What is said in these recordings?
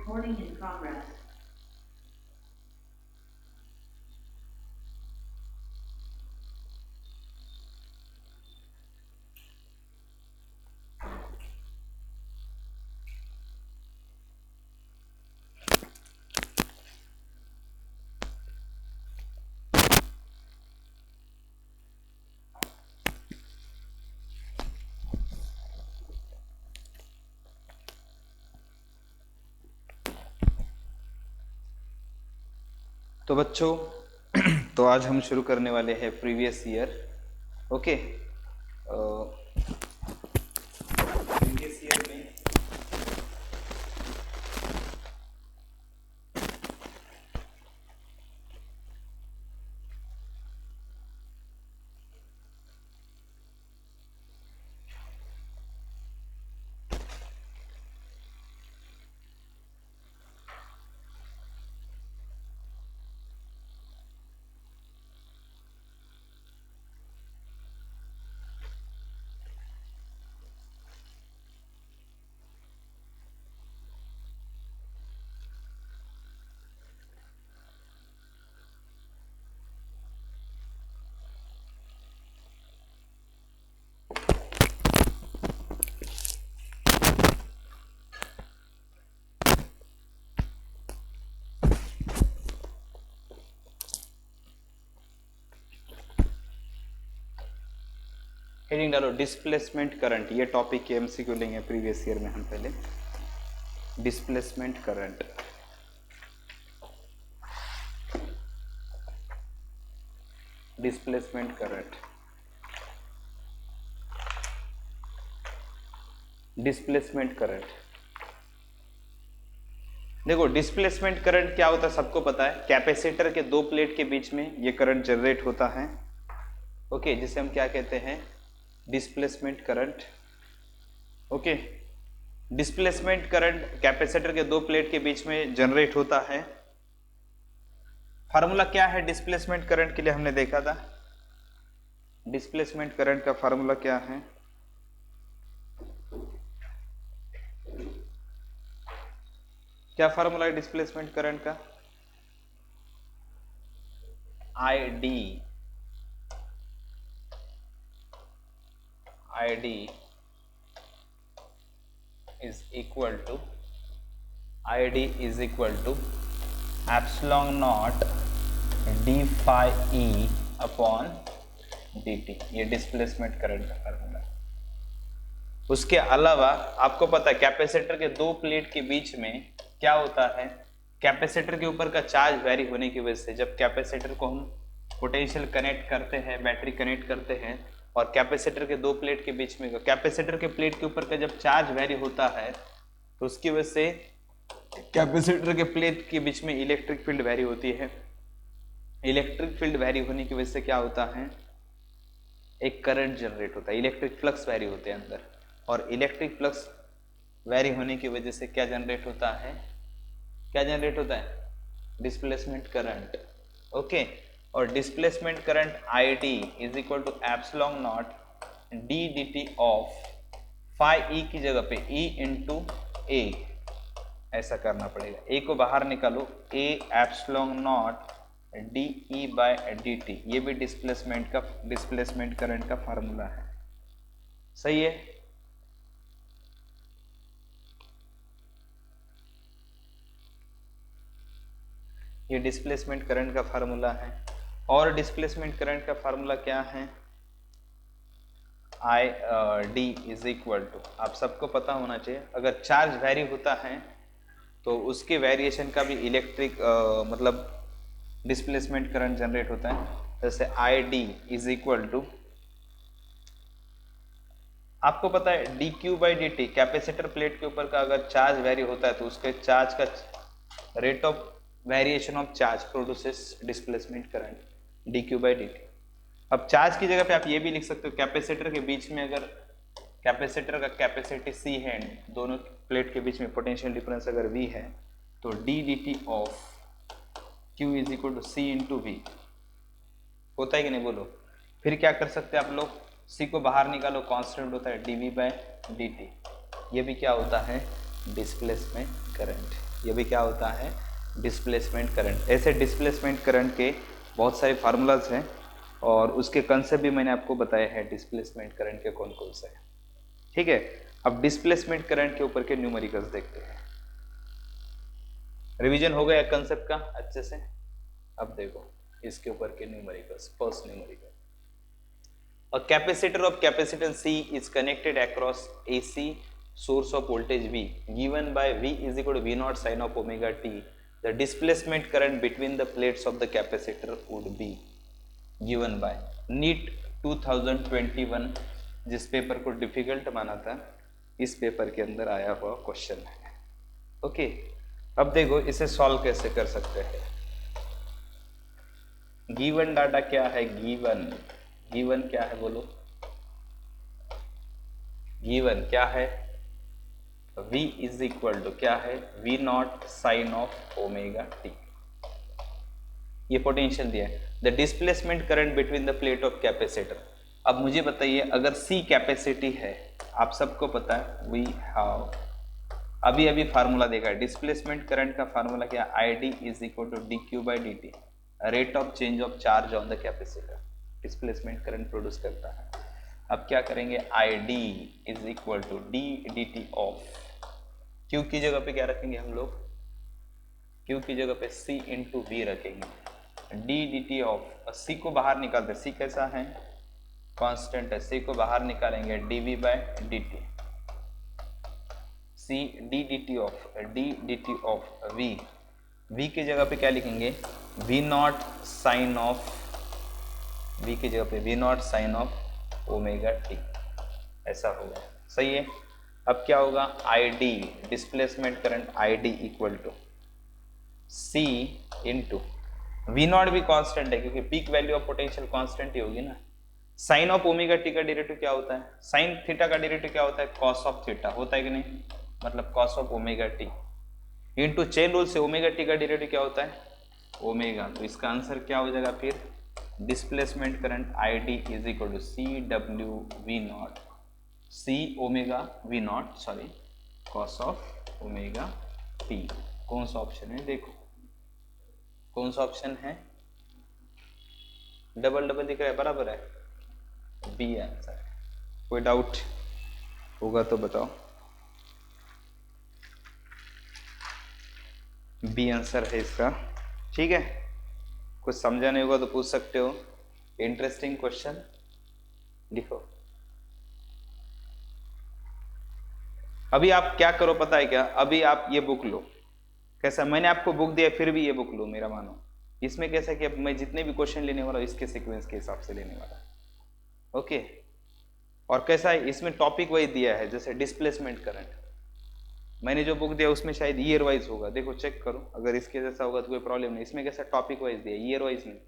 Recording in progress. तो बच्चों तो आज हम शुरू करने वाले हैं previous year. Okay, previous year में हेडिंग डालो डिस्प्लेसमेंट करंट। ये टॉपिक के एमसीक्यू लेंगे प्रीवियस ईयर में हम पहले। Displacement current, displacement current, displacement current. देखो डिस्प्लेसमेंट करंट क्या होता है सबको पता है। कैपेसिटर के दो प्लेट के बीच में ये करंट जनरेट होता है। ओके, जिसे हम क्या कहते हैं, displacement current. Okay, displacement current capacitor के दो प्लेट के बीच में जनरेट होता है। फार्मूला क्या है डिस्प्लेसमेंट करंट के लिए, हमने देखा था। डिस्प्लेसमेंट करंट का फार्मूला क्या है, क्या फार्मूला है डिस्प्लेसमेंट करंट का? I D is equal to epsilon naught D phi E upon D T. ये डिस्प्लेसमेंट करंट का फार्मूला है। उसके अलावा आपको पता है कैपेसिटर के दो प्लेट के बीच में क्या होता है, कैपेसिटर के ऊपर का चार्ज वेरी होने की वजह से जब कैपेसिटर को हम पोटेंशियल कनेक्ट करते हैं, बैटरी कनेक्ट करते हैं, और कैपेसिटर के दो प्लेट के बीच में, कैपेसिटर के प्लेट के ऊपर का जब चार्ज वेरी होता है तो उसकी वजह से कैपेसिटर के प्लेट के बीच में इलेक्ट्रिक फील्ड वेरी होती है। इलेक्ट्रिक फील्ड वेरी होने की वजह से क्या होता है, एक करंट जनरेट होता है, इलेक्ट्रिक फ्लक्स वेरी होते हैं अंदर, और इलेक्ट्रिक फ्लक्स वेरी होने की वजह से क्या जनरेट होता है, क्या जनरेट होता है, डिस्प्लेसमेंट करंट। ओके, और displacement current I D is equal to epsilon naught D D T of phi E की जगह पे ई इंटू ए, ऐसा करना पड़ेगा। ए को बाहर निकालो, A epsilon naught D E bye d T. ये भी डिस्प्लेसमेंट करंट का फार्मूला है। सही है। ये डिस्प्लेसमेंट करंट का फार्मूला है। और डिस्प्लेसमेंट करंट का फार्मूला क्या है, I D is equal to, आप सबको पता होना चाहिए, अगर चार्ज वेरी होता है तो उसके वेरिएशन का भी इलेक्ट्रिक मतलब डिस्प्लेसमेंट करंट जनरेट होता है। जैसे I D is equal to, आपको पता है D Q by D T, capacitor plate के ऊपर का अगर चार्ज वेरी होता है तो उसके चार्ज का rate of variation of charge produces displacement current D Q by D T. अब चार्ज की जगह पे आप ये भी लिख सकते हो, कैपेसिटर के बीच में अगर कैपेसिटर का कैपेसिटी सी है, दोनों प्लेट के बीच में पोटेंशियल डिफरेंस अगर वी है, तो D D T of Q is equal to C into V होता है कि नहीं, बोलो। फिर क्या कर सकते हैं आप लोग, C को बाहर निकालो, कांस्टेंट होता है dV बाय dt। ये भी क्या होता है, डिस्प्लेसमेंट करंट। ये भी क्या होता है, डिस्प्लेसमेंट करंट। ऐसे डिस्प्लेसमेंट करंट के बहुत सारे फार्मूलाज हैं और उसके कंसेप्ट भी मैंने आपको बताया है डिस्प्लेसमेंट करंट के कौन कौन से हैं। ठीक है, अब डिस्प्लेसमेंट करंट के ऊपर के न्यूमेरिकल्स देखते हैं। रिवीजन हो गया कंसेप्ट का अच्छे से। अब देखो इसके ऊपर के numericals. First numerical, a capacitor of capacitance C is connected across AC source of voltage V given by V is equal to V naught sin of omega t. The displacement current between the plates of the capacitor would be given by NEET 2021। जिस paper को difficult माना था, इस paper के अंदर आया हुआ question है। ओके, अब देखो इसे सॉल्व कैसे कर सकते हैं। गिवन डाटा क्या है, गिवन क्या है बोलो, गिवन क्या है, V इज इक्वल टू क्या है, V not sine of omega t. ये पोटेंशियल दिया है। The displacement current between the plate of capacitor. अब मुझे बताइए, अगर C कैपेसिटी है, आप सबको पता है वी हैव अभी फार्मूला देखा है, डिस्प्लेसमेंट करंट का फार्मूला क्या, ID is equal to dq by dt, rate of change of charge on the capacitor. Displacement current produce करता है। अब क्या करेंगे, ID is equal to d dt of Q की जगह पे क्या रखेंगे हम लोग, Q की जगह पे C इंटू V रखेंगे, d dt ऑफ C को बाहर निकालते, C कैसा है, कांस्टेंट है, C को बाहर निकालेंगे dV by dt, C d dt of V की जगह पे क्या लिखेंगे, V not sine of, V की जगह पे V not sine of omega t, ऐसा होगा। सही है। अब क्या होगा, ID displacement current ID equal to C into V naught भी कांस्टेंट है क्योंकि peak value of potential constant ही होगी ना। साइन ऑफ ओमेगा टी का डेरिवेटिव क्या होता है, साइन थीटा का डेरिवेटिव क्या होता है, कॉस ऑफ थीटा होता है कि नहीं, मतलब cos of omega T into chain rule से ओमेगा टी का डेरिवेटिव क्या होता है, ओमेगा। तो इसका आंसर क्या हो जाएगा फिर, displacement current ID is equal to C W V not, C omega V not sorry cos of omega t. कौन सा ऑप्शन है, देखो कौन सा ऑप्शन है, डबल डबल दिख रहा है, बराबर है, बी आंसर है। कोई डाउट होगा तो बताओ, बी आंसर है इसका। ठीक है, कुछ समझा नहीं होगा तो पूछ सकते हो। इंटरेस्टिंग क्वेश्चन लिखो। अभी आप क्या करो पता है क्या, अभी आप ये बुक लो, कैसा, मैंने आपको बुक दिया फिर भी ये बुक लो, मेरा मानो। इसमें कैसा कि अब मैं जितने भी क्वेश्चन लेने वाला हूँ इसके सीक्वेंस के हिसाब से लेने वाला, ओके। और कैसा है, इसमें टॉपिक वाइज दिया है, जैसे डिस्प्लेसमेंट करंट, मैंने जो बुक दिया उसमें शायद ईयर वाइज होगा, देखो चेक करो, अगर इसके जैसा होगा तो कोई प्रॉब्लम नहीं। इसमें कैसा टॉपिक वाइज दिया, ईयर वाइज नहीं,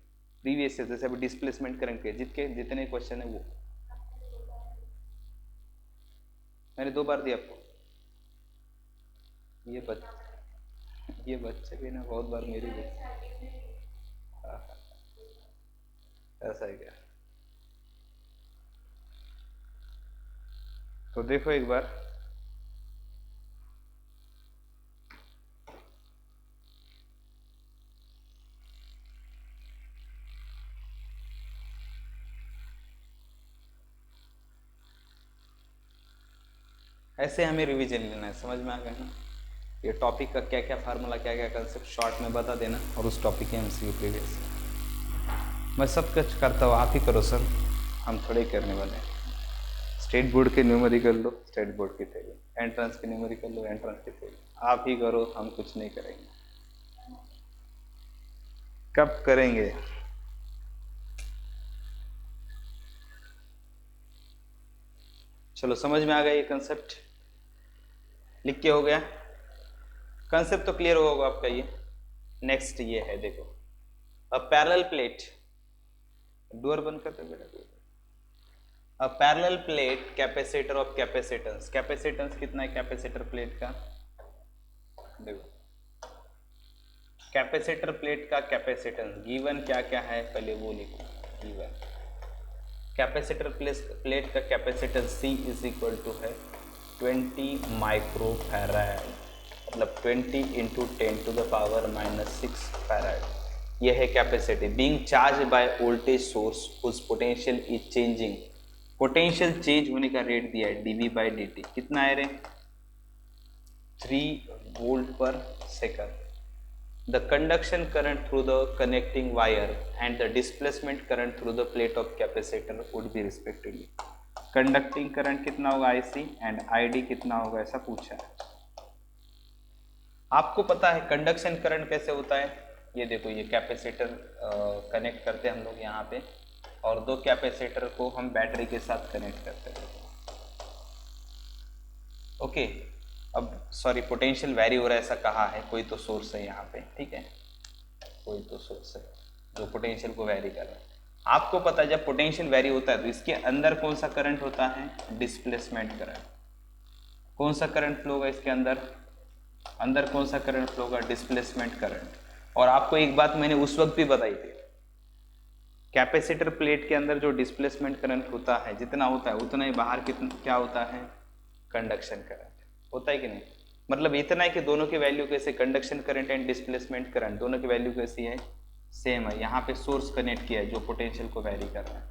प्रीवियस ईयर, जैसे अभी डिस्प्लेसमेंट करंट के जितने क्वेश्चन है वो मैंने 2 बार दिया आपको। ये बच्चे भी ना बहुत बार मेरी भी, ऐसा है क्या, तो देखो एक बार, ऐसे हमें रिवीजन लेना है, समझ में आ गया ना। ये टॉपिक का क्या क्या फार्मूला, क्या क्या कंसेप्ट शॉर्ट में बता देना, और उस टॉपिक के एमसीक्यू प्रीवियस। मैं सब कुछ करता हूँ, आप ही करो सर, हम थोड़े ही करने वाले हैं। स्टेट बोर्ड के न्यूमेरिकल लो, स्टेट बोर्ड की थ्योरी, एंट्रेंस के न्यूमेरिकल लो, एंट्रेंस की थ्योरी, आप ही करो, हम कुछ नहीं करेंगे। कब करेंगे, चलो समझ में आ गया ये कंसेप्ट, लिख के हो गया, कंसेप्ट तो क्लियर होगा आपका ये। नेक्स्ट ये है, देखो अ पैरेलल प्लेट, डोर बंद करते बेटा, a parallel plate capacitor of capacitance, capacitance कितना है कैपेसिटर प्लेट का, देखो कैपेसिटर प्लेट का कैपेसिटेंस गिवन क्या क्या है, पहले वो लिखो, गिवन कैपेसिटर प्लेट का capacitance C is equal to है 20 माइक्रोफैराड, मतलब 20 इंटू 10⁻⁻6 फैराड। यह है capacity being charge by voltage source whose potential is changing. Potential change होने का रेट दिया है dV/dt, कितना है रे? 3 वोल्ट पर second. The conduction current through the connecting wire and the displacement current through the plate of capacitor would be respectively। Conducting current कितना होगा IC एंड ID कितना होगा, ऐसा पूछा है। आपको पता है कंडक्शन करंट कैसे होता है? ये देखो, ये कैपेसिटर कनेक्ट करते हैं हम लोग यहाँ पे, और दो कैपेसिटर को हम बैटरी के साथ कनेक्ट करते हैं। ओके, अब सॉरी पोटेंशियल वेरी हो रहा है ऐसा कहा है, कोई तो सोर्स है यहाँ पे, ठीक है, कोई तो सोर्स है जो पोटेंशियल को वेरी कर रहा है। आपको पता है जब पोटेंशियल वेरी होता है तो इसके अंदर कौन सा करंट होता है? Displacement current. कौन सा करंट फ्लो होगा इसके अंदर? अंदर कौन सा करंट फ्लो होगा? Displacement current. और आपको एक बात मैंने उस वक्त भी बताई थी, कैपेसिटर प्लेट के अंदर जो डिस्प्लेसमेंट करंट होता है जितना होता है उतना ही बाहर कितना क्या होता है? कंडक्शन करंट होता है कि नहीं? मतलब इतना है कि दोनों की वैल्यू कैसे, conduction current and displacement current दोनों की वैल्यू कैसी है? सेम है। यहाँ पे सोर्स कनेक्ट किया है जो पोटेंशियल को वैरी कर रहा है।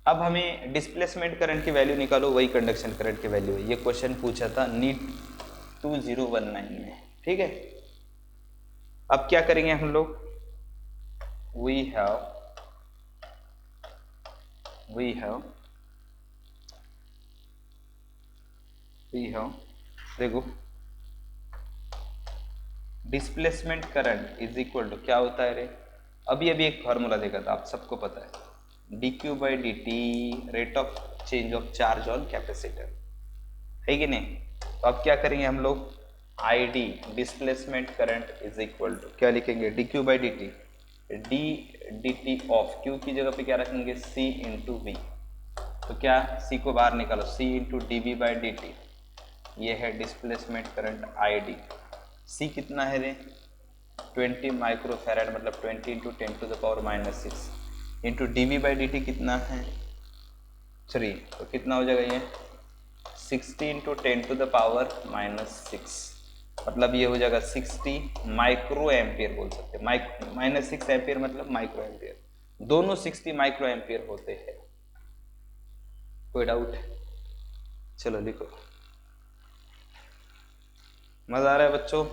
अब हमें डिस्प्लेसमेंट करंट की वैल्यू निकालो, वही कंडक्शन करंट की वैल्यू है। ये क्वेश्चन पूछा था नीट 2019 में, ठीक है। अब क्या करेंगे हम लोग? वी हैव देखो, displacement current is equal to क्या होता है रे? अभी एक फार्मूला देखा था, आप सबको पता है, dQ/dt rate of change of charge on capacitor, है कि नहीं? तो अब क्या करेंगे हम लोग? ID displacement current is equal to क्या लिखेंगे? dQ/dt, dt ऑफ Q की जगह पे क्या रखेंगे? C into V। तो क्या C को बाहर निकालो, C इंटू dV/dt, ये है डिस्प्लेसमेंट करंट ID। C कितना है रे? 20 माइक्रोफैराड, मतलब 20 इंटू 10⁻⁻6 इंटू dV/dt कितना है? 3। तो कितना हो जाएगा ये? 60 इंटू 10⁻⁻6, मतलब ये हो जाएगा 60 माइक्रो एम्पियर बोल सकते हैं। -6 एम्पियर मतलब माइक्रो एम्पियर, दोनों 60 माइक्रो एम्पियर होते हैं। कोई डाउट? चलो लिखो। मजा आ रहा है बच्चों?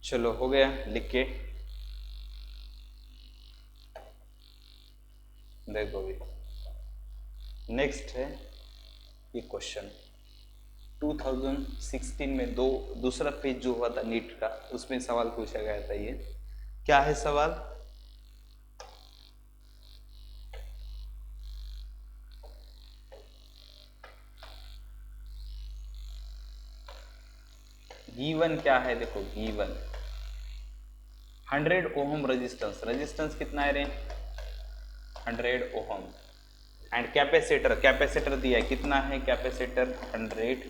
चलो हो गया, लिख के देखो भी। नेक्स्ट है ये क्वेश्चन 2016 में दूसरा पेज जो हुआ था नीट का, उसमें सवाल पूछा गया था। ये क्या है सवाल? गिवन क्या है? देखो गिवन 100 ओम रेजिस्टेंस कितना है रे? 100 ओम। एंड कैपेसिटर दिया है, कितना है कैपेसिटर? 100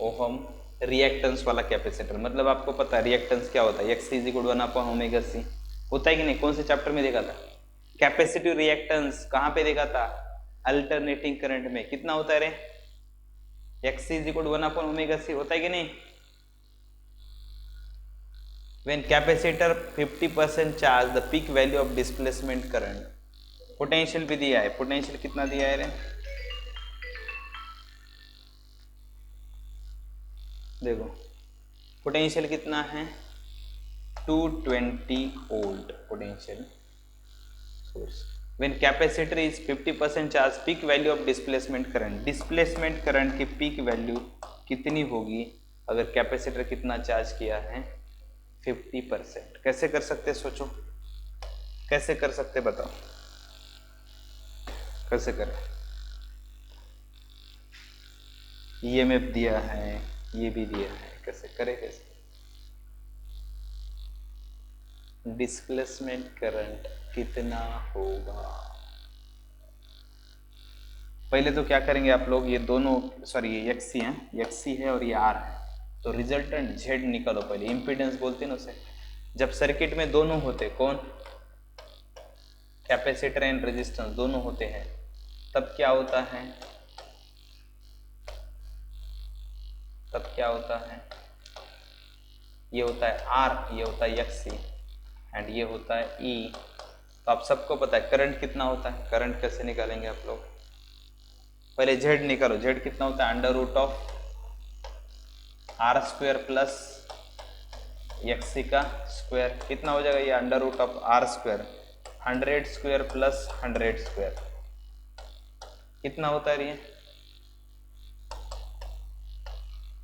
ओम। रिएक्टेंस वाला कैपेसिटर, मतलब आपको पता है रिएक्टेंस क्या होता है? Xc = 1/ωc होता है कि नहीं? कौन से चैप्टर में देखा था? कैपेसिटिव रिएक्टेंस कहाँ पे देखा था? अल्टरनेटिंग करंट में। कितना होता है रे? Xc = 1/ωc होता है कि नहीं? When capacitor 50% charge, the peak value of displacement current। Potential भी दिया है, पोटेंशियल कितना दिया है रे? देखो पोटेंशियल कितना है 220 volt potential source. When capacitor is 50% charge peak value of displacement current की पीक वैल्यू कितनी होगी अगर कैपेसिटर कितना चार्ज किया है 50%। कैसे कर सकते सोचो, कैसे कर सकते बताओ, कैसे करें। ईएमएफ दिया है, ये भी दिया है, कैसे करें, कैसे डिस्प्लेसमेंट करंट कितना होगा। पहले तो क्या करेंगे आप लोग, ये दोनों सॉरी ये एक्सी है, एक्सी है और ये आर है, तो रिजल्टेंट जेड निकालो। पहले इंपीडेंस बोलते हैं ना उसे। जब सर्किट में दोनों होते, कौन, कैपेसिटर एंड रेजिस्टेंस दोनों होते हैं, तब क्या होता है, तब क्या होता है, ये होता है आर, ये होता है एक्सी एंड ये होता है ई। तो आप सबको पता है करंट कितना होता है, करंट कैसे निकालेंगे आप लोग, पहले जेड निकालो। जेड कितना होता है under root of R square plus XC का स्क्वायर, कितना हो जाएगा ये under root of R square 100 square plus 100 square, कितना होता है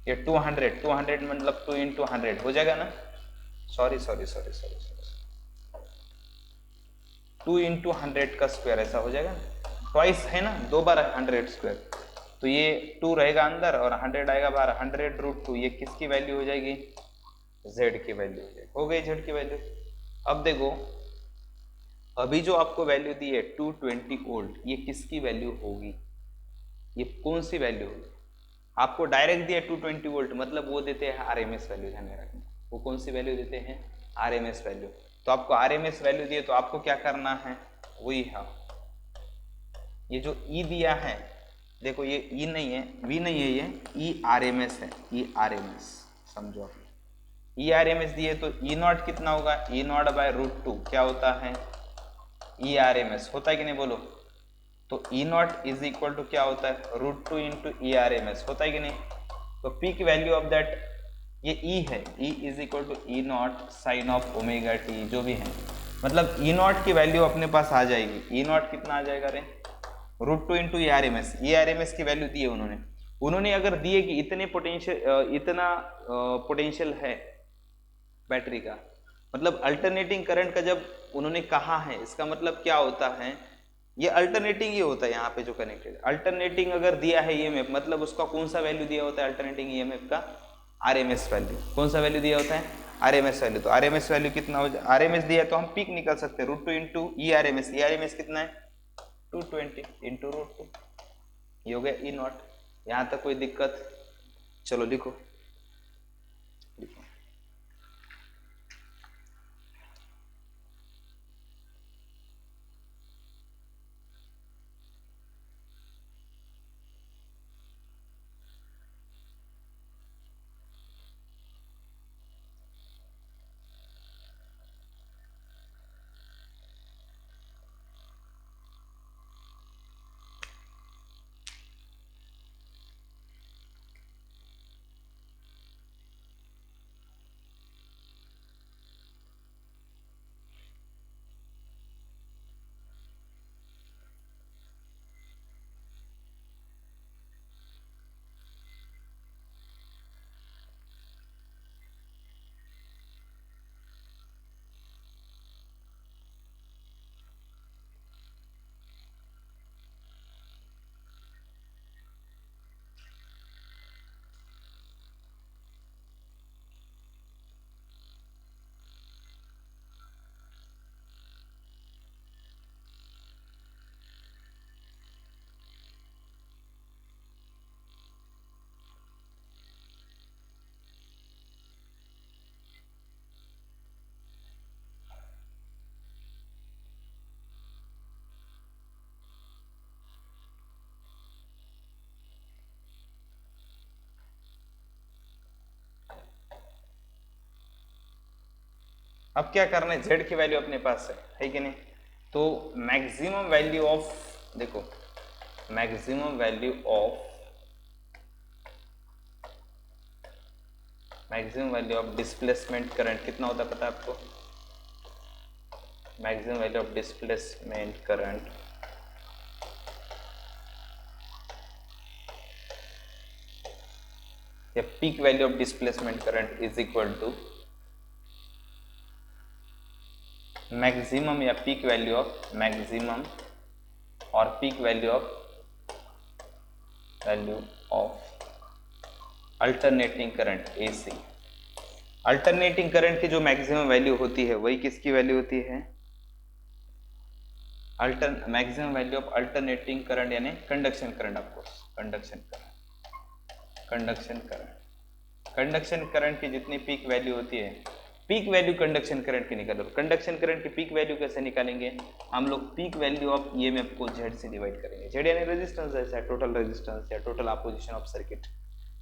ये 200 मतलब 2 इंटू 100 हो जाएगा ना, सॉरी 2 इंटू 100 का स्क्वायर ऐसा हो जाएगा ना, ट्वाइस है ना, 2 बार 100 स्क्वायर, तो ये 2 रहेगा अंदर और 100 आएगा बाहर, 100 रूट 2, ये किसकी वैल्यू हो जाएगी, z की वैल्यू हो जाएगी, हो गई z की वैल्यू। अब देखो अभी जो आपको वैल्यू दी है 220 वोल्ट, ये किसकी वैल्यू होगी, ये कौन सी वैल्यू होगी। आपको डायरेक्ट दिया 220 वोल्ट, मतलब वो देते हैं आरएमएस वैल्यू, ध्यान में रखना, वो कौन सी वैल्यू देते हैं, आरएमएस वैल्यू। तो आपको आरएमएस वैल्यू दिए तो आपको क्या करना है, वही है, ये जो ई दिया है, देखो ये ई नहीं है, वी नहीं है, ये ई आरएमएस है, ई आरएमएस समझो आप। ई आरएमएस दिए तो ई नॉट कितना होगा, ई नॉट बाय रूट 2 क्या होता है, ई आरएमएस होता है कि नहीं बोलो। तो E not is equal to क्या होता है, root 2 into E R M S, होता है कि नहीं। तो पीक वैल्यू ऑफ दैट, ये ई है, E is equal to E not sine of omega t, जो भी है, मतलब ई नॉट की वैल्यू अपने पास आ जाएगी। ई नॉट कितना आ जाएगा रे, root 2 into E R M S की वैल्यू दी है उन्होंने अगर दिए कि इतने पोटेंशियल, इतना पोटेंशियल है बैटरी का, मतलब अल्टरनेटिंग करंट का जब उन्होंने कहा है, इसका मतलब क्या होता है, ये अल्टरनेटिंग ही होता है यहाँ पे जो कनेक्टेड। अल्टरनेटिंग अगर दिया है ईएमएफ, मतलब उसका कौन सा वैल्यू दिया होता है अल्टरनेटिंग ईएमएफ का, आरएमएस वैल्यू। कौन सा वैल्यू दिया होता है, आरएमएस वैल्यू। तो आरएमएस वैल्यू कितना हो जाए, आरएमएस दिया है तो हम पीक निकाल सकते हैं, रूट 2 इंटू ई आरएमएस कितना है 220 इंटू रूट 2, ये हो गया ई नॉट। यहाँ तक कोई दिक्कत, चलो लिखो। अब क्या करना है, जेड की वैल्यू अपने पास है कि नहीं। तो मैक्सिमम वैल्यू ऑफ, देखो maximum value of maximum value of displacement current कितना होता है पता है आपको? Maximum value of displacement current या peak value of displacement current is equal to maximum या पीक वैल्यू ऑफ मैक्सिमम और peak value of alternating current AC। Alternating current की जो मैक्सिमम वैल्यू होती है वही किसकी वैल्यू होती है? Maximum value of alternating current यानी conduction current, of course conduction current की जितनी पीक वैल्यू होती है, पीक वैल्यू कंडक्शन करंट की निकालो। कंडक्शन करंट की पीक वैल्यू कैसे निकालेंगे? हम लोग पीक वैल्यू ऑफ EMF को Z से डिवाइड करेंगे। Z यानी रेजिस्टेंस है, टोटल रेजिस्टेंस या टोटल अपोजिशन ऑफ सर्किट।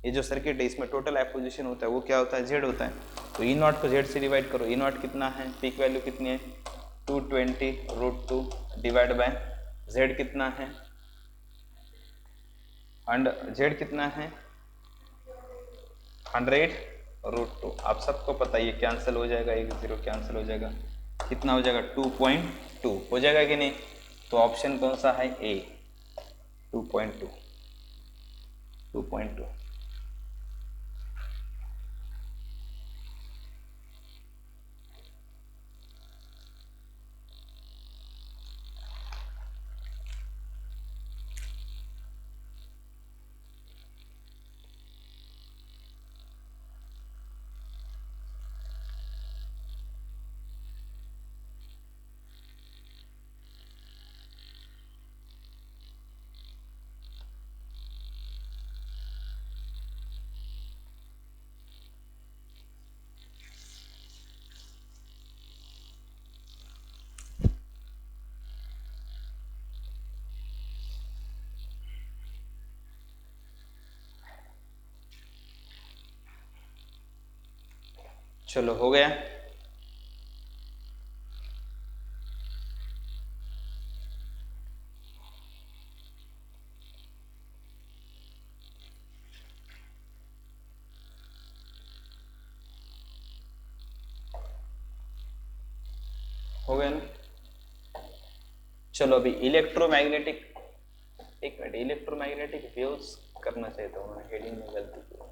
ये जो सर्किट है इसमें टोटल अपोजिशन होता है वो क्या होता है? Z होता है। तो E0 को Z से डिवाइड करो। E0 कितना है? पीक वैल्यू कितनी है? 220√2 डिवाइड बाय Z कितना है? एंड Z कितना है? 100√2। आप सबको पता है ये कैंसिल हो जाएगा, 1 0 कैंसिल हो जाएगा, कितना हो जाएगा? 2.2 हो जाएगा कि नहीं? तो ऑप्शन कौन सा है? A 2.2। चलो हो गया। हो गया ना? चलो अभी इलेक्ट्रोमैग्नेटिक, एक मिनट, इलेक्ट्रोमैग्नेटिक वेव्स करना चाहिए था, उन्होंने हेडिंग में गलती की।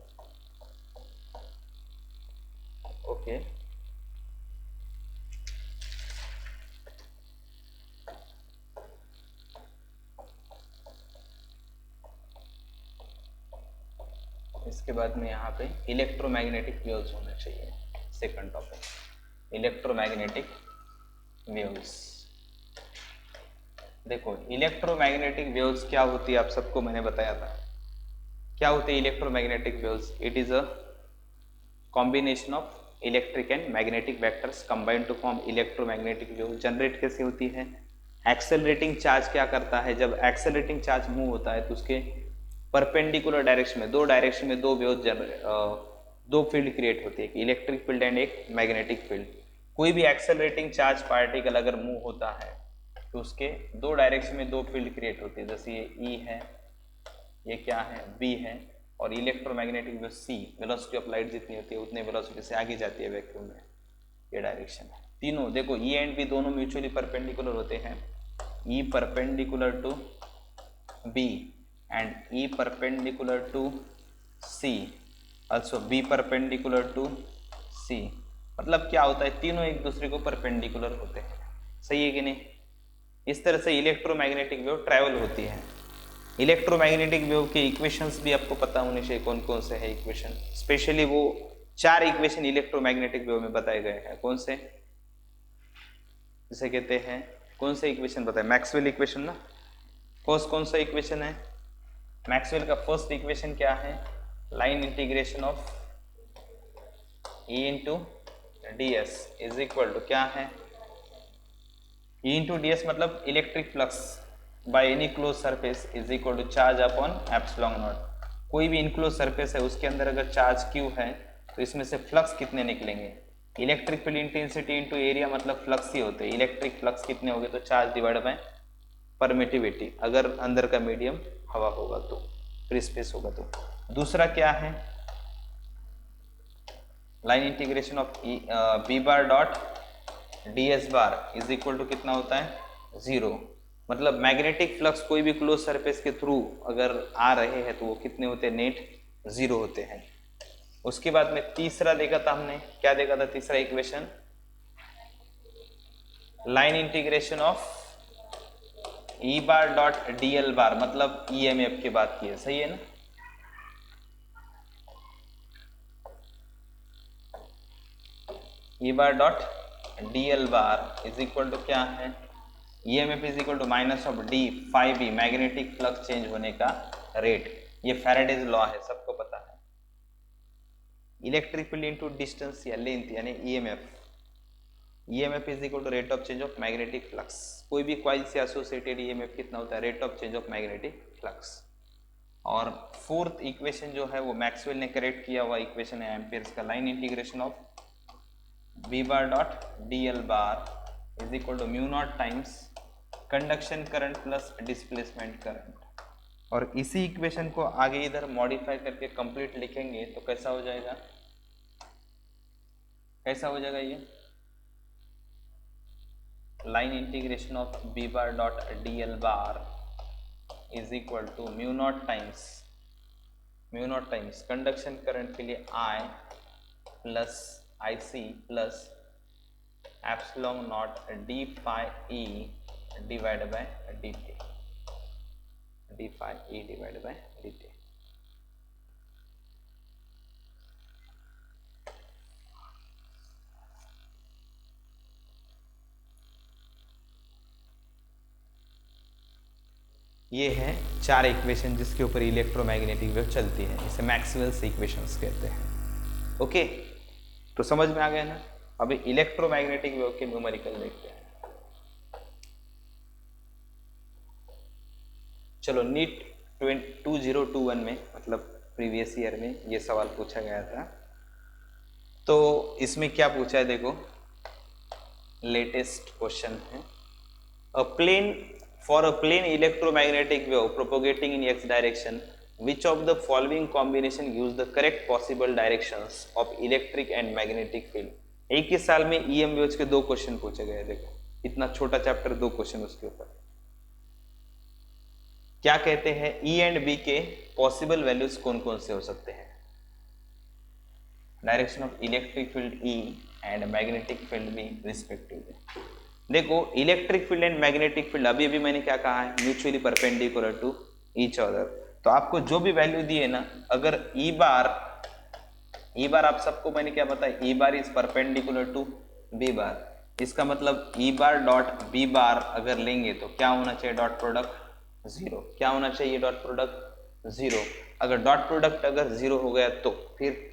ओके इसके बाद में यहाँ पे इलेक्ट्रोमैग्नेटिक वेव्स होना चाहिए। Second topic electromagnetic waves. देखो इलेक्ट्रोमैग्नेटिक वेव्स क्या होती है आप सबको मैंने बताया था। क्या होती है electromagnetic waves? It is a combination of electric and magnetic vectors combined to form electromagnetic wave. Generate कैसे होती है? एक्सेलरेटिंग चार्ज क्या करता है? जब एक्सेलरेटिंग चार्ज मूव होता है तो उसके परपेंडिकुलर डायरेक्शन में, दो डायरेक्शन में दो वेव दो फील्ड क्रिएट होती है, एक इलेक्ट्रिक फील्ड एंड एक मैग्नेटिक फील्ड। कोई भी एक्सेलरेटिंग चार्ज पार्टिकल अगर मूव होता है तो उसके दो डायरेक्शन में दो फील्ड क्रिएट होती है। जैसे ये E है, ये क्या है? B है, और electromagnetic wave C, velocity of light जितनी होती है उतने वेलोसिटी से आगे जाती है वैक्यूम में, ये डायरेक्शन है। तीनों देखो E एंड B दोनों म्यूचुअली परपेंडिकुलर होते हैं। E perpendicular to B and E perpendicular to C, also B perpendicular to C। मतलब क्या होता है? तीनों एक दूसरे को परपेंडिकुलर होते हैं। सही है कि नहीं? इस तरह से इलेक्ट्रोमैग्नेटिक वेव ट्रैवल होती है। इलेक्ट्रोमैग्नेटिक वेव के इक्वेशंस भी आपको पता होने चाहिए, कौन कौन से है इक्वेशन। स्पेशली वो 4 इक्वेशन इलेक्ट्रोमैग्नेटिक वेव में बताए गए हैं। कौन से? जिसे कहते हैं, कौन से इक्वेशन बताए? मैक्सवेल इक्वेशन ना। फर्स्ट कौन सा इक्वेशन है? मैक्सवेल का फर्स्ट इक्वेशन क्या है? Line integration of E into ds is equal to क्या है? E इंटू ds मतलब electric flux by any close surface is equal to charge upon epsilon not. कोई भी इनक्लोज सरफेस है उसके अंदर अगर चार्ज Q है तो इसमें से फ्लक्स कितने निकलेंगे? Electric field intensity into area मतलब फ्लक्स ही होते हैं। इलेक्ट्रिक फ्लक्स कितने हो गए? तो चार्ज डिवाइड बाय परमिटिविटी, अगर अंदर का मीडियम हवा होगा तो, फ्री स्पेस होगा तो। दूसरा क्या है? Line integration of B bar dot D S bar is equal to कितना होता है, 0। मतलब मैग्नेटिक फ्लक्स कोई भी क्लोज सरफेस के थ्रू अगर आ रहे हैं तो वो कितने होते हैं, नेट 0 होते हैं। उसके बाद में तीसरा देखा था हमने, क्या देखा था तीसरा equation, line integration of E bar dot D L bar, मतलब ईएमएफ की बात की है, सही है ना। E bar dot D L bar is equal to क्या है, EMF is equal to minus of d phi B, magnetic flux change होने का रेट। ये फैराडेज लॉ है, सबको पता है। इलेक्ट्रिक फील्ड इनटू डिस्टेंस या लेंथ यानी EMF, EMF is equal to rate of change of magnetic flux. कोई भी कॉइल से एसोसिएटेड ईएमएफ कितना होता है, rate of change of magnetic flux. और फोर्थ इक्वेशन जो है वो मैक्सवेल ने करेक्ट किया हुआ इक्वेशन है एम्पियर्स का, line integration of B bar dot D L bar is equal to mu not times conduction current plus displacement current. और इसी इक्वेशन को आगे इधर मॉडिफाई करके कंप्लीट लिखेंगे तो कैसा हो जाएगा, कैसा हो जाएगा ये, line integration of B bar dot D L bar is equal to mu not times conduction current के लिए I plus I C plus epsilon naught D phi E divide by d t, d phi E divide by d T. ये है 4 equation जिसके ऊपर electromagnetic wave चलती है, इसे Maxwell's equations कहते हैं। ओके, तो समझ में आ गया ना। अभी इलेक्ट्रोमैग्नेटिक वेव के न्यूमेरिकल देखते हैं। चलो नीट 2021 में, मतलब प्रीवियस ईयर में ये सवाल पूछा गया था। तो इसमें क्या पूछा है देखो, लेटेस्ट क्वेश्चन है, for a plane electromagnetic wave propagating in x direction, which of the following combination use the correct possible directions of electric and magnetic field। एक ही साल में EM वेव्स के 2 क्वेश्चन पूछे गए। देखो इतना छोटा चैप्टर, 2 क्वेश्चन उसके ऊपर। क्या कहते हैं, E एंड B के पॉसिबल वैल्यूज कौन कौन से हो सकते हैं, direction of electric field E and magnetic field B respectively. देखो electric field and magnetic field अभी अभी मैंने क्या कहा है, mutually perpendicular to each other. तो आपको जो भी वैल्यू दी है ना, अगर ई बार आप सबको मैंने क्या बताया, E bar is perpendicular to B bar, इसका मतलब ई बार डॉट बी बार अगर लेंगे तो क्या होना चाहिए, डॉट प्रोडक्ट 0। क्या होना चाहिए, डॉट प्रोडक्ट 0। अगर डॉट प्रोडक्ट अगर 0 हो गया तो फिर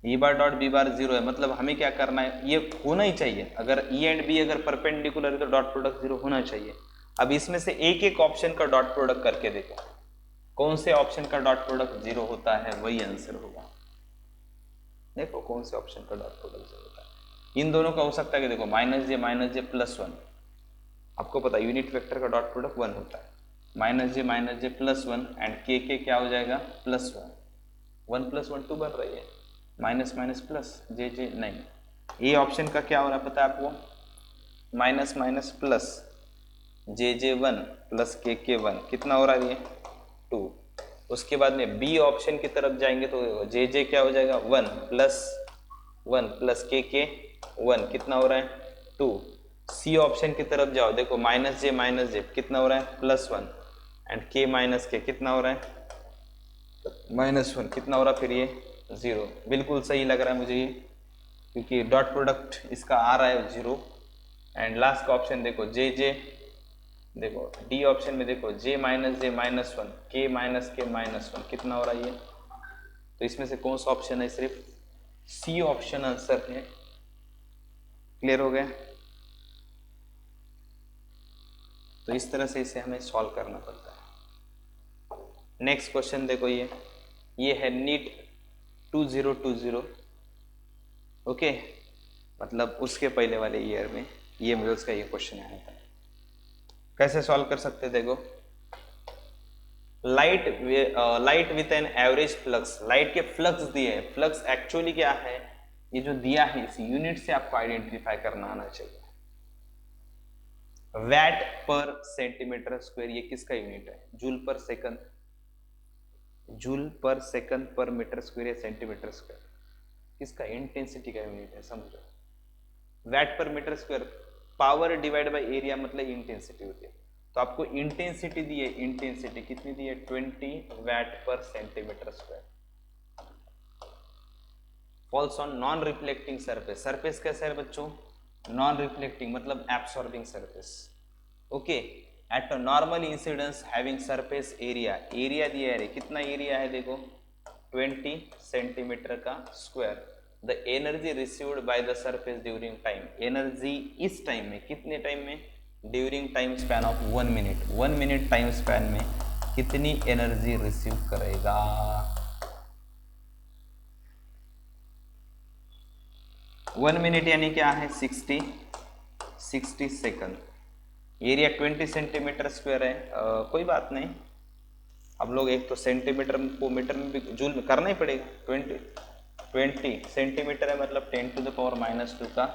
ई बार डॉट बी बार 0 है, मतलब हमें क्या करना है, ये होना ही चाहिए। अगर ई एंड बी अगर परपेंडिकुलर है तो डॉट प्रोडक्ट 0 होना चाहिए। अब इसमें से एक एक ऑप्शन का डॉट प्रोडक्ट करके देखो, कौन से ऑप्शन का डॉट प्रोडक्ट 0 होता है, वही आंसर होगा। देखो कौन से ऑप्शन का डॉट प्रोडक्ट 0 होता है। इन दोनों का हो सकता है कि देखो माइनस जे प्लस 1, आपको पता है यूनिट वेक्टर का डॉट प्रोडक्ट 1 होता है। माइनस जे प्लस 1 एंड के क्या हो जाएगा, प्लस 1, 1 प्लस 1 2 बन रही है, माइनस माइनस प्लस जे नहीं। ए ऑप्शन का क्या हो रहा है पता है आपको, माइनस माइनस प्लस जे 1 प्लस के 1, कितना हो रहा है ये 2। उसके बाद में बी ऑप्शन की तरफ जाएंगे तो जे क्या हो जाएगा 1 प्लस के 1, कितना हो रहा है 2। सी ऑप्शन की तरफ जाओ, देखो माइनस जे कितना हो रहा है प्लस 1 एंड के माइनस के कितना हो रहा है माइनस 1, कितना हो रहा है फिर ये 0। बिल्कुल सही लग रहा है मुझे ये, क्योंकि डॉट प्रोडक्ट इसका आ रहा है 0। एंड लास्ट का ऑप्शन देखो जे देखो डी ऑप्शन में देखो जे माइनस 1 के माइनस 1, कितना हो रहा है ये। तो इसमें से कौन सा ऑप्शन है, सिर्फ सी ऑप्शन आंसर है। क्लियर हो गया। तो इस तरह से इसे हमें सॉल्व करना पड़ता है। नेक्स्ट क्वेश्चन देखो, ये है नीट 2020, ओके, मतलब उसके पहले वाले ईयर में ये मेल्स का ये क्वेश्चन आया था। कैसे सॉल्व कर सकते देखो, light with an average flux, light के फ्लक्स दिए हैं, फ्लक्स एक्चुअली क्या है ये जो दिया है इस यूनिट से आपको आइडेंटिफाई करना आना चाहिए। वैट पर सेंटीमीटर स्क्वायर ये किसका यूनिट है? Joule per second, joule per second per metre square या सेंटीमीटर स्क्वायर, किसका? इंटेंसिटी का यूनिट है, समझो। Watt per metre square power divide by area मतलब इंटेंसिटी होती है। तो आपको इंटेंसिटी दी है, इंटेंसिटी कितनी दी है? 20 वैट पर centimetre square. Falls on non reflecting surface, surface कैसा है बच्चों? नॉन रिफ्लेक्टिंग मतलब absorbing surface. Okay, eight normal incidence having surface area, area दिया है, कितना एरिया है देखो 20 सेंटीमीटर का square. The energy received by the surface during time, energy इस टाइम में, कितने टाइम में? During time span of 1 minute, 1 minute time span में कितनी एनर्जी रिसीव करेगा? 1 मिनट यानी क्या है? 60 सेकंड। एरिया 20 सेंटीमीटर स्क्वायर है, कोई बात नहीं, हम लोग एक तो सेंटीमीटर को मीटर में भी जूल में करना ही पड़ेगा। 20 सेंटीमीटर है मतलब 10 टू द पावर -2 का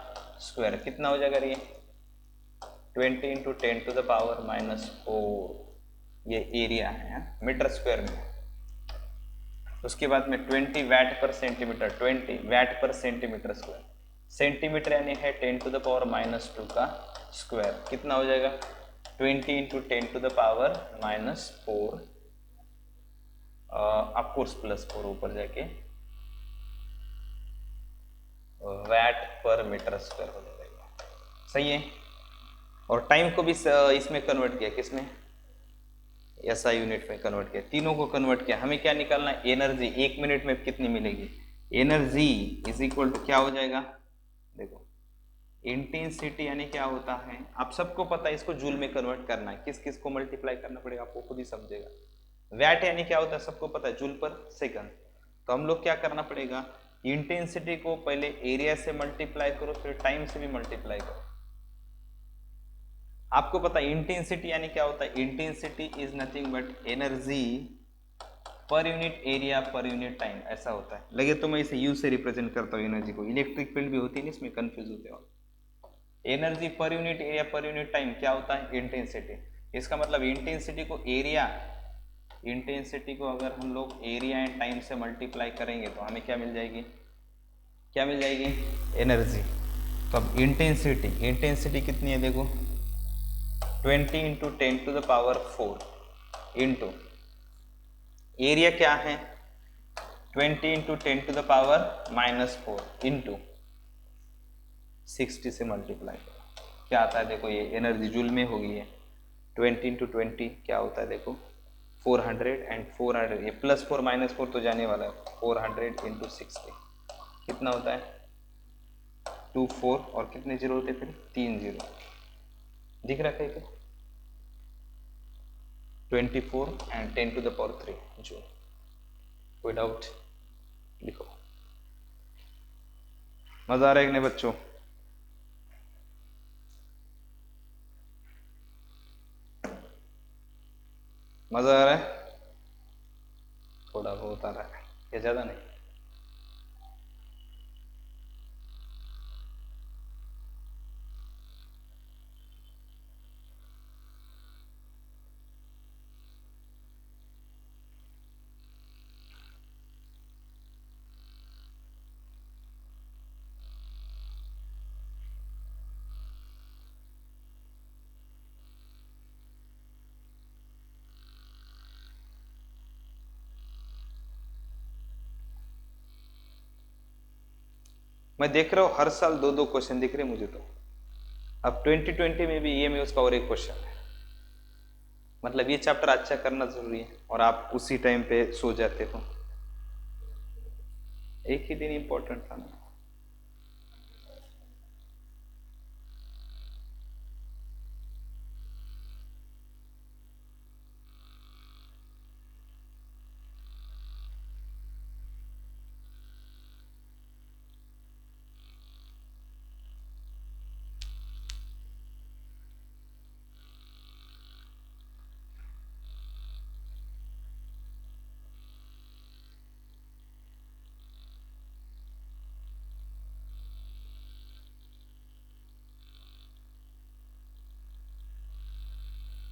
स्क्वायर, कितना हो जाएगा ये? 20 इंटू 10 टू द पावर -4, ये एरिया है मीटर स्क्वायर में। उसके बाद में 20 वैट पर सेंटीमीटर, 20 वैट पर सेंटीमीटर स्क्वायर, सेंटीमीटर यानी है 10 टू द पावर -2 का स्क्वायर, कितना हो जाएगा? 20 into 10 to the power -4, of course +4 ऊपर जाके, वैट पर मीटर स्क्वायर हो जाएगा। सही है। और टाइम को भी इसमें कन्वर्ट किया, किसमें? एसआई यूनिट में कन्वर्ट किया, तीनों को कन्वर्ट किया। हमें क्या निकालना है? एनर्जी 1 मिनट में कितनी मिलेगी? एनर्जी इज इक्वल टू क्या हो जाएगा देखो, इंटेंसिटी यानी क्या होता है, आप सबको पता है, इसको जूल में कन्वर्ट करना है, किस किस को मल्टीप्लाई करना पड़ेगा आपको खुद ही समझेगा। वैट यानी क्या होता है सबको पता है, जूल पर सेकंड। तो हम लोग क्या करना पड़ेगा, इंटेंसिटी को पहले एरिया से मल्टीप्लाई करो, फिर टाइम से भी मल्टीप्लाई करो। आपको पता है इंटेंसिटी यानी क्या होता है, intensity is nothing but energy per unit area per unit time, ऐसा होता है। लगे तो मैं इसे यू से रिप्रेजेंट करता हूँ एनर्जी को, इलेक्ट्रिक फील्ड भी होती है इसमें, कंफ्यूज होते हो। Energy per unit area per unit time क्या होता है? इंटेंसिटी। इसका मतलब इंटेंसिटी को एरिया, इंटेंसिटी को अगर हम लोग एरिया एंड टाइम से मल्टीप्लाई करेंगे तो हमें क्या मिल जाएगी? क्या मिल जाएगी? एनर्जी। तो अब इंटेंसिटी, इंटेंसिटी कितनी है देखो, 20 into 10 to the power 4 into area क्या है 20 into 10 to the power -4 into 60 से मल्टीप्लाई करो, क्या आता है देखो, ये एनर्जी जूल में होगी है। 20 इंटू 20 क्या होता है देखो, 400 एंड 400, ये +4 -4 तो जाने वाला है, 400 इंटू 60 कितना होता है? 24, और कितने जीरो होते हैं फिर? 3 जीरो, दिख रखा है क्या? 24 and 10 to the power 3 joule. कोई डाउट? लिखो। मजा आ रहा है कि नहीं बच्चों? मजा आ रहा है? थोड़ा बहुत आ रहा है या ज्यादा नहीं? मैं देख रहा हूँ हर साल 2-2 क्वेश्चन दिख रहे हैं मुझे तो। अब 2020 में भी EMUS का और एक क्वेश्चन है, मतलब ये चैप्टर अच्छा करना जरूरी है, और आप उसी टाइम पे सो जाते हो। एक ही दिन इंपॉर्टेंट था ना।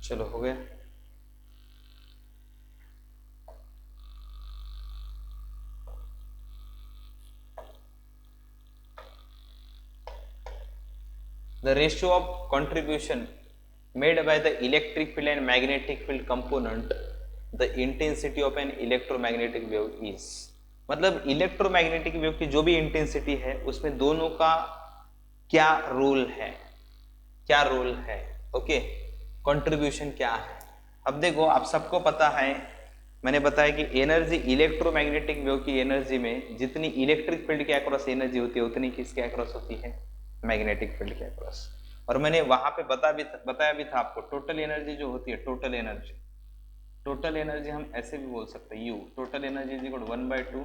चलो हो गया। The ratio of contribution made by the electric field and magnetic field component, the intensity of an electromagnetic wave is। मतलब इलेक्ट्रोमैग्नेटिक वेव की जो भी इंटेंसिटी है उसमें दोनों का क्या रोल है, क्या रोल है, ओके, कंट्रीब्यूशन क्या है। अब देखो आप सबको पता है, मैंने बताया कि एनर्जी इलेक्ट्रोमैग्नेटिक वेव की एनर्जी में जितनी इलेक्ट्रिक फील्ड के अक्रॉस एनर्जी होती है उतनी किसके अक्रॉस होती है, मैग्नेटिक फील्ड के अक्रॉस। और मैंने वहां पे बताया भी था आपको, टोटल एनर्जी जो होती है, टोटल एनर्जी हम ऐसे भी बोल सकते हैं, you total energy is equal 1/2,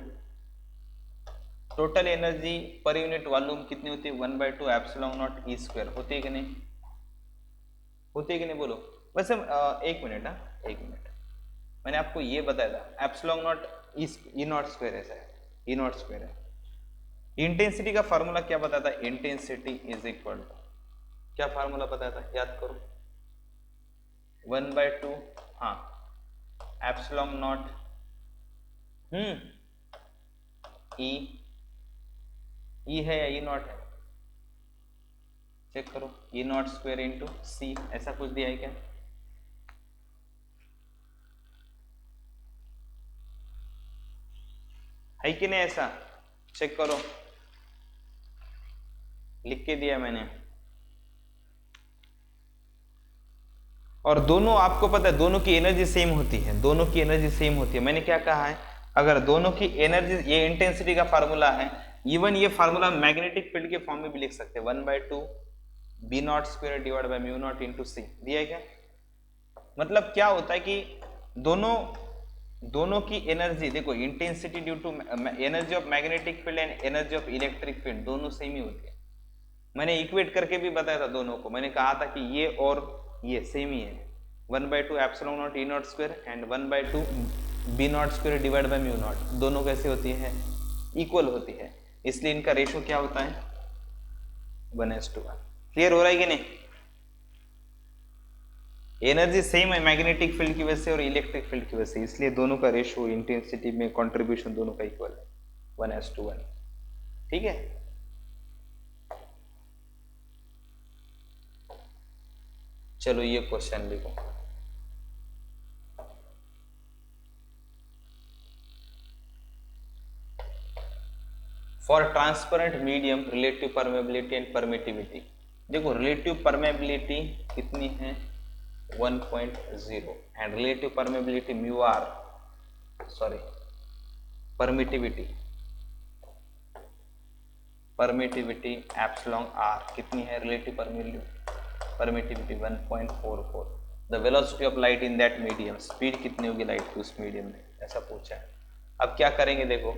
total energy per unit volume कितनी होती है, 1/2 एप्सिलॉन नॉट ई स्क्वायर। होती है कि नहीं, होती है कि नहीं बोलो। वैसे एक मिनट, एक मिनट, मैंने आपको ये बताया था epsilon not E not square ऐसा है, ई नॉट स्क्वायर है। इंटेंसिटी का फार्मूला क्या बताया था, इंटेंसिटी इज इक्वल टू, क्या फार्मूला बताया था, याद करो, 1/2, हाँ, एप्सिलॉन नॉट ई है या ई नॉट है, चेक करो, ई नॉट स्क्वायर इंटू सी, ऐसा कुछ दिया है क्या, है कि नहीं, ऐसा चेक करो, लिख के दिया मैंने। और दोनों आपको पता है दोनों की एनर्जी सेम होती है, दोनों की एनर्जी सेम होती है। मैंने क्या कहा है, अगर दोनों की एनर्जी, ये इंटेंसिटी का फार्मूला है, इवन ये फार्मूला मैग्नेटिक फील्ड के फॉर्म में भी लिख सकते हैं, 1/2 B not square divide by mu naught into C, दिया है क्या। मतलब क्या होता है कि दोनों की एनर्जी देखो, intensity due to energy of magnetic field and energy of electric field दोनों सेम ही होती है। मैंने इक्वेट करके भी बताया था दोनों को, मैंने कहा था कि ये और ये सेम ही है, 1/2 epsilon not E not square and 1/2 B not square divide by mu not, दोनों कैसे होती है, इक्वल होती है, इसलिए इनका रेशो क्या होता है, 1:1। क्लियर हो रहा है कि नहीं, एनर्जी सेम है मैग्नेटिक फील्ड की वजह से और इलेक्ट्रिक फील्ड की वजह से, इसलिए दोनों का रेशो इंटेंसिटी में कंट्रीब्यूशन दोनों का इक्वल है, 1:1। ठीक है, चलो ये क्वेश्चन लिखो, for transparent medium relative permeability and permittivity. देखो रिलेटिव परमेबिलिटी कितनी है, 1.0 and relative permeability mu R, sorry permittivity epsilon R कितनी है, relative permittivity 1.44। The velocity of light in that medium, speed कितनी होगी लाइट की उस मीडियम में, ऐसा पूछा है। अब क्या करेंगे देखो,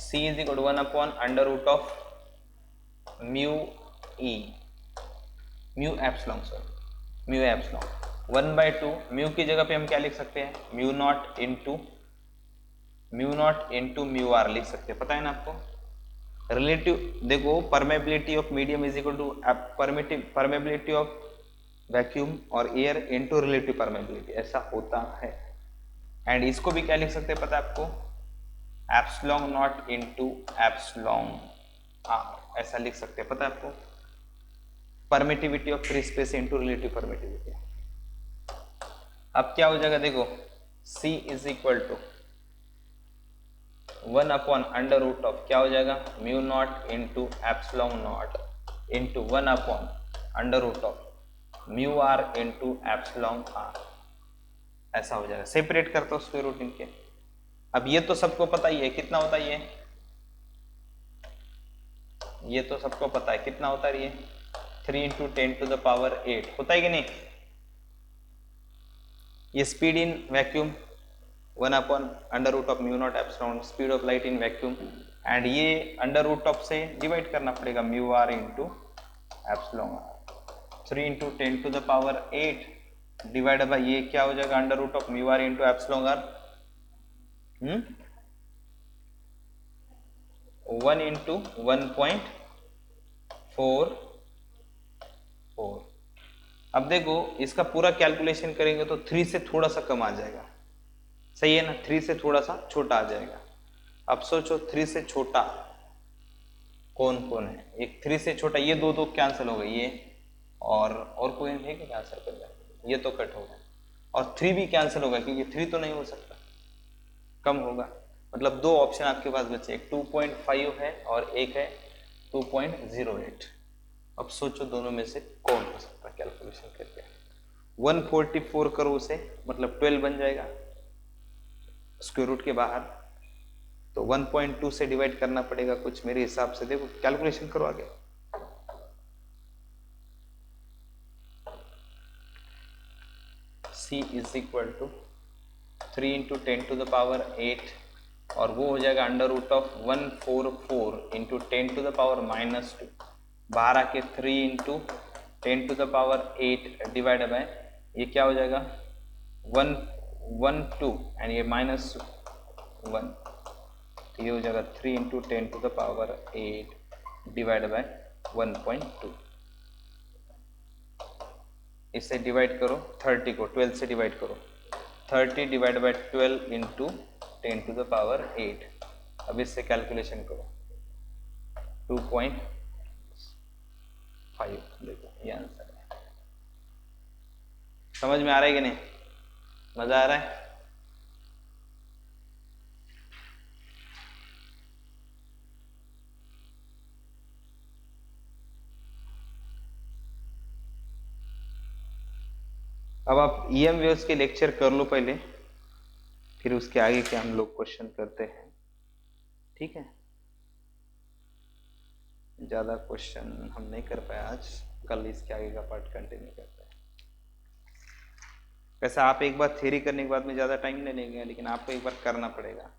c इज इक्वल टू 1/√ऑफ mu E, mu epsilon, sorry mu epsilon, 1/2 mu की जगह पे हम क्या लिख सकते हैं, mu naught into mu R लिख सकते हैं, पता है ना आपको। रिलेटिव देखो, permeability of medium is equal to permeability of vacuum और एयर इनटू रिलेटिव परमेबिलिटी, ऐसा होता है। एंड इसको भी क्या लिख सकते हैं पता है आपको, epsilon naught into epsilon R, ऐसा लिख सकते हैं, पता है आपको। Permittivity of free space into relative permittivity. अब क्या हो जाएगा देखो, c इज इक्वल टू 1/√ऑफ क्या हो जाएगा, mu naught into epsilon naught into 1/√ऑफ mu R into epsilon R, ऐसा हो जाएगा। सेपरेट करता हूं स्क्वायर रूट इनके। अब ये तो सबको पता ही है कितना होता है ये तो सबको पता है कितना होता है, ये 3 × 10⁸ होता है कि नहीं। ये स्पीड इन वैक्यूम 1/√ऑफ mu naught epsilon, speed of light in vacuum, and ये √ऑफ से डिवाइड करना पड़ेगा, mu R into epsilon R. 3 × 10⁸ divide by ये क्या हो जाएगा, √ऑफ mu R into epsilon R, 1 × 1.44। अब देखो इसका पूरा कैलकुलेशन करेंगे तो 3 से थोड़ा सा कम आ जाएगा, सही है ना, 3 से थोड़ा सा छोटा आ जाएगा। अब सोचो 3 से छोटा कौन कौन है, एक 3 से छोटा, ये दो दो कैंसिल हो गए, ये और कोई है कि कैंसिल कर जाए, ये तो कट होगा, और 3 भी कैंसिल होगा क्योंकि 3 तो नहीं हो सकता, कम होगा। मतलब दो ऑप्शन आपके पास बचे, एक 2.5 है और एक है 2.08। अब सोचो दोनों में से कौन हो सकता है, कैलकुलेशन करके 144 करो उसे, मतलब 12 बन जाएगा स्क्वायर रूट के बाहर, तो 1.2 से डिवाइड करना पड़ेगा कुछ मेरे हिसाब से, देखो कैलकुलेशन करो आगे। C is equal to 3 into 10⁸ और वो हो जाएगा अंडर रूट ऑफ 144 इंटू 10⁻², बाहर आके 3 इंटू 10⁸ डिवाइड बाय ये क्या हो जाएगा 112 एंड ये -1, तो ये हो जाएगा 3 इंटू 10⁸ डिवाइड बाय 1.2। इससे डिवाइड करो 30 को 12 से डिवाइड करो, 30 डिवाइड बाय 12 इंटू 10⁸। अब इससे कैलकुलेशन करो 2.5, देखो ये आंसर है। समझ में आ रहा है कि नहीं, मजा आ रहा है? अब आप EM वेव्स के लेक्चर कर लो पहले, फिर उसके आगे के हम लोग क्वेश्चन करते हैं, ठीक है। ज़्यादा क्वेश्चन हम नहीं कर पाए आज, कल इसके आगे का पार्ट कंटिन्यू करते हैं। वैसे आप एक बार थ्योरी करने के बाद में ज़्यादा टाइम नहीं लेंगे, लेकिन आपको एक बार करना पड़ेगा।